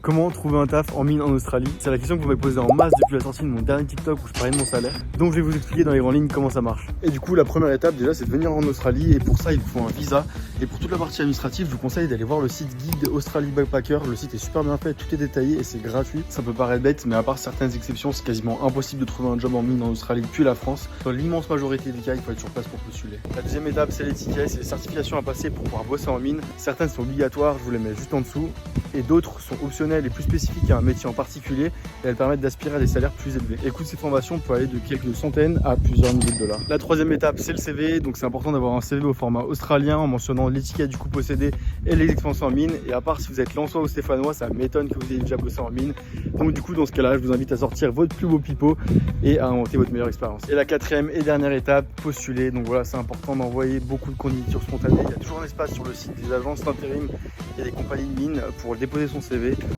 Comment trouver un taf en mine en Australie? C'est la question que vous m'avez posée en masse depuis la sortie de mon dernier TikTok où je parlais de mon salaire. Donc je vais vous expliquer dans les grandes lignes comment ça marche. Et du coup, la première étape déjà, c'est de venir en Australie et pour ça, il vous faut un visa. Et pour toute la partie administrative, je vous conseille d'aller voir le site guide Australie Backpacker. Le site est super bien fait, tout est détaillé et c'est gratuit. Ça peut paraître bête, mais à part certaines exceptions, c'est quasiment impossible de trouver un job en mine en Australie depuis la France. Dans l'immense majorité des cas, il faut être sur place pour postuler. La deuxième étape, c'est les tickets, c'est les certifications à passer pour pouvoir bosser en mine. Certaines sont obligatoires, je vous les mets juste en dessous. Et d'autres sont optionnelles et plus spécifiques à un métier en particulier et elles permettent d'aspirer à des salaires plus élevés. Et le coût de ces formations peut aller de quelques centaines à plusieurs milliers de dollars. La troisième étape, c'est le CV, donc c'est important d'avoir un CV au format australien en mentionnant l'étiquette du coût possédé et les expériences en mine. Et à part si vous êtes lensois ou stéphanois, ça m'étonne que vous ayez déjà bossé en mine. Donc du coup, dans ce cas-là, je vous invite à sortir votre plus beau pipeau et à inventer votre meilleure expérience. Et la quatrième et dernière étape, postuler. Donc voilà, c'est important d'envoyer beaucoup de candidatures spontanées. Il y a toujours un espace sur le site des agences d'intérim et des compagnies de mine pour déposer son CV.